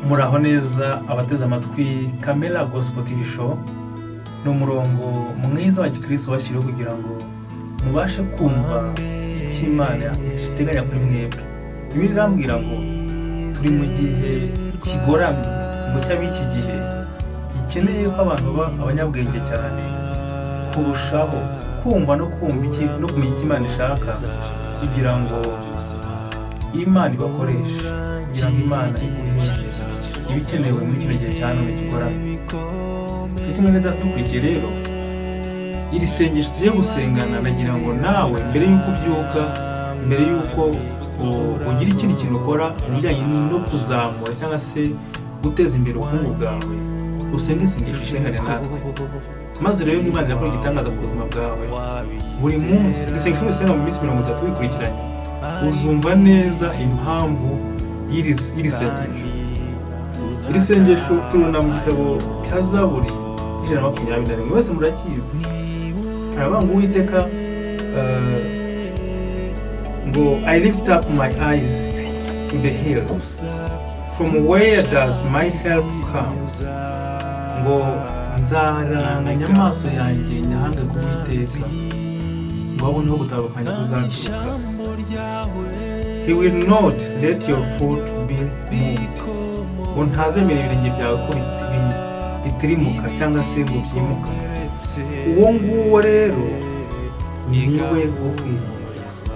muraho neza abateze amatwi Camera Gospel TV Show. Ni umurongo mwiza wa gikristo washyiriweho kugira ngo mubashe kumva icyo Imana iteganya kuri mwebwe. Ibi birambwira ngo turi mu gihe kigoramye mu cy'abiki gihe gikeneye ko abantu baba abanyabwenge cyane kurushaho kumva no kumenya icyo Imana ishaka kugira ngo Imana ibakoreshe, kugira ngo Imana ibikenewe muri kino gihe cya none kigoramye. Kimwe n'adatubwiye rero iri sengesho tugiye gusengana, nagira ngo nawe mbere y'uko ubyuka, mbere y'uko ugira ikindi kintu ukora bijyanye no kuzamura cyangwa se guteza imbere ubukungu bwawe, usenge isengesho usengane natwe, maze rero Imana irakora igitangaza ku buzima bwawe. Buri munsi isengesho usenga mu minsi 30 wikurikiranye, uzumva neza impamvu y'iri sengesho. Iri sengesho turuna mu gitabo cya Zaburi 121 wese murakizi. Aravuga ngo Uwiteka ngo I lift up my eyes to the hills, from where does my help come? Ngo nzaranganya amaso yanjye nyahange ku Uwiteka, ngo abone aho gutandukanya kuzaturuka. He will not let your foot be moved. Ngo ntazemera ibirenge byawe ko bitirimuka cyangwa se ngo byimuka. Uwo nguwo rero ni we wo kwihumurizwa.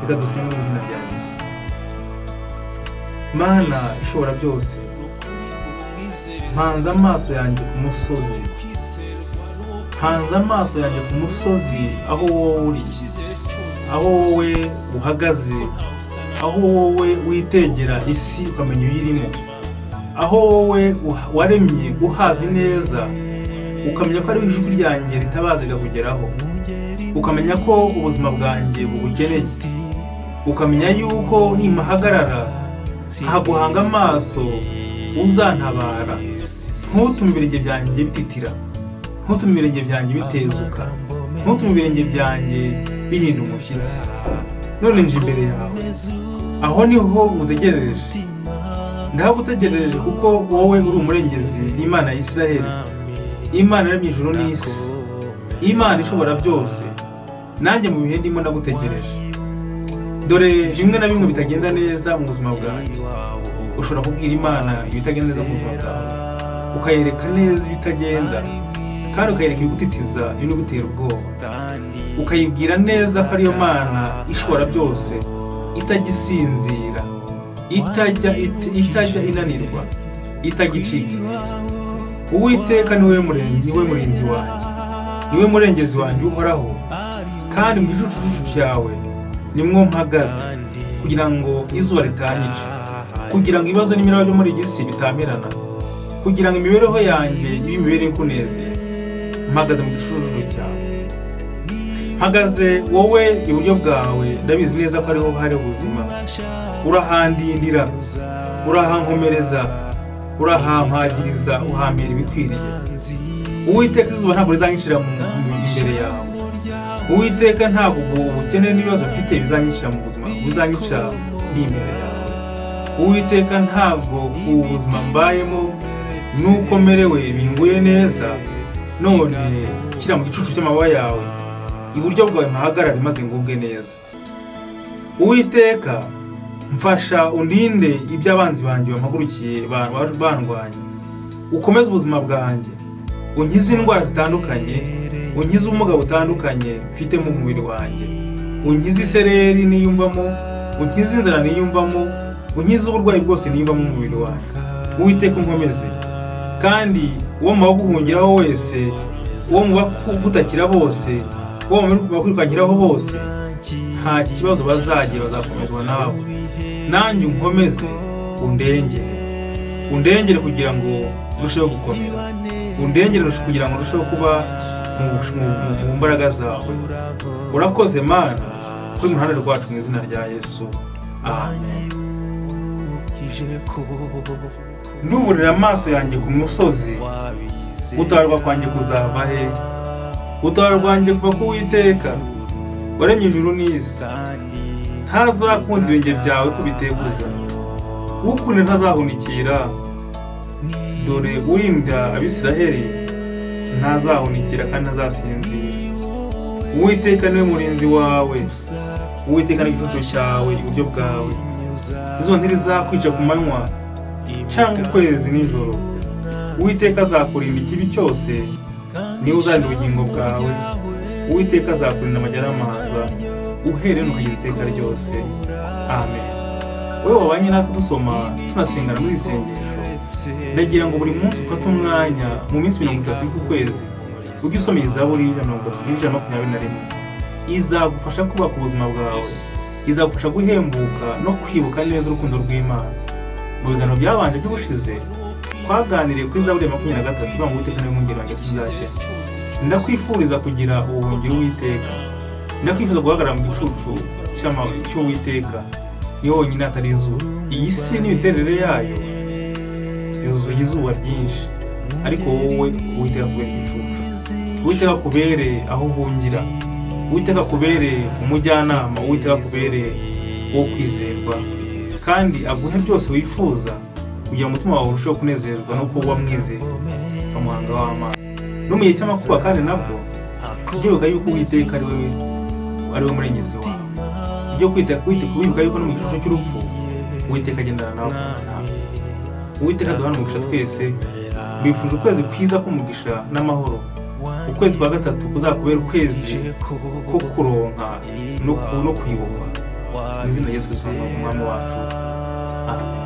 Reka dusenge mu izina rya Yesu. Mana ishobora byose, mpanze amaso yanjye ku musozi, mpanze amaso yanjye ku musozi aho wowe uri, aho wowe uhagaze, aho wowe witegera isi ukamenya ibiyirimo, aho wowe waremye uhazi neza, ukamenya ko ari ijwi ryanjye ritabaza kugeraho, ukamenya ko ubuzima bwanjye bubukeneye, ukamenya yuko nimahagarara haguhanga amaso uzantabara. Ntutume ibirenge byanjye bititira, ntutume ibirenge byanjye bitezuka, ntutume ibirenge byanjye bihinda umushyitsi. None nje imbere yawe, aho niho ngutegerereje. Ndagutegereje kuko wowe uri umurengezi, Imana ya Isiraheli, Imana yaremye ijuru n'isi, Imana ishobora byose. Nanjye mu bihe ndimo ndagutegereje. Dore bimwe na bimwe bitagenda neza mu buzima bwanjye. Ushobora kubwira Imana ibitagenda neza mu buzima bwawe, ukayereka neza ibitagenda, kandi ukayereka ibigutitiza, ibinugutera ubwoba. Ukayibwira neza ko ariyo Mana ishobora byose, itagisinzira, itajya inanirwa, itagicika intege. Uwiteka niwe murinzi wanjye, niwe murengezi wanjye uhoraho, kandi mu gicucu cyawe nimwo mpagaze, kugira ngo izuba ritanyica, kugira ngo ibibazo n'imiraba byo muri iyi si bitamirana, kugira ngo imibereho yanjye ibe imibereho ikunezeza. Mpagaze mu gicucu cyawe, mpagaze wowe iburyo bwawe, ndabizi neza ko ariho hari ubuzima. Urahandindira, urahankomereza, urahampagiriza, uhampera ibikwiriye. Uwiteka izuba ntabwo rizanyicira imbere yawe. Uwiteka ntabwo ubukene n'ibibazo mfite bizanyicira mu buzima, bizanyicira n'imbere yawe. Uwiteka ntabwo ubuzima mbayemo nuko merewe binguye neza. None kira mu gicucu cy'amababa yawe, iburyo bwawe mpahagarare maze ngubwe neza. Uwiteka mfasha undinde iby'abanzi banjye bampagurukiye bandwanya. Ukomeze ubuzima bwanjye, unkize indwara zitandukanye, unkize ubumuga butandukanye mfite mu mubiri wanjye, unkize isereri niyumvamo, unkize inzara niyumvamo, unkize uburwayi bwose niyumvamo mu mubiri wanjye. Uwiteka unkomeze, kandi uwo mu baguhungiraho wese, uwo mu bagutakira bose, uwo mu bakwirwanyiraho bose, nta kibazo bazagira, bazakomezwa nawe. Nanjye unkomeze, undengere kugira ngo urusheho gukomera, undengere kugira ngo urusheho kuba mu mbaraga zawe. Urakoze Mana, kuri muhanda rwacu mu izina rya Yesu, amen. Nduburira amaso yanjye ku musozi, gutabarwa kwanjye kuzava he? Gutabarwa kwanjye kuva ku Uwiteka waremye ijuru n'isi. Ntazakunda ibirenge byawe kubiteguza, ukunda ntazahunikira, dore urinda Abisiraheli ntazahunikira kandi ntazasinzira. Uwiteka niwe murinzi wawe, Uwiteka ni igicucu cyawe iburyo bwawe. Izuba ntirizakwica ku manywa cyangwa ukwezi nijoro. Uwiteka azakurinda ikibi cyose, niwe uzarinda ubugingo bwawe. Uwiteka azakurinda amajyaramaza uhereye ukageza iteka ryose. Amen. Wowe wabanye natwe dusoma tunasengana muri isengesho, ndagira ngo buri munsi ufate umwanya mu minsi 30 y'uku kwezi ujye usoma Zaburi 121. Izagufasha kubaka ubuzima bwawe, izagufasha guhembuka no kwibuka neza urukundo rw'Imana. Mu biganiro byabanje by'ubushize twaganiriye kuri Zaburi 23 tuvuga ngo Uwiteka niwe mwungeri wanjye tuzakira. Ndakwifuriza kugira ubuhungiro w'Uwiteka, ndakwifuza guhagarara mu gicucu cy'Uwiteka. Ni wonyine atari izuba. Iyi si n'imiterere yayo yuzuye izuba ryinshi, ariko wowe Uwiteka kubera igicucu. Uwiteka kubereye aho uhungira, Uwiteka kubereye umujyanama, Uwiteka kubereye wo kwizerwa, kandi aguhe byose wifuza kugira umutima wawe urusheho kunezerwa no kuba wamwizeye bamuhanga w'amaso. No mu gihe cy'amakuba kandi nabwo ujye yuko Uwiteka ari we murengezi wawe. Ujye kwibuka yuko no mu gicucu cy'urupfu Uwiteka agendana nawe. Uwiteka duhana umugisha twese. Bifuje ukwezi kwiza k'umugisha n'amahoro. Ukwezi kwa gatatu kuzakubera ukwezi ko kuronka no kwibukwa. Mu izina rya Yesu Kristo umwami wacu. Amen.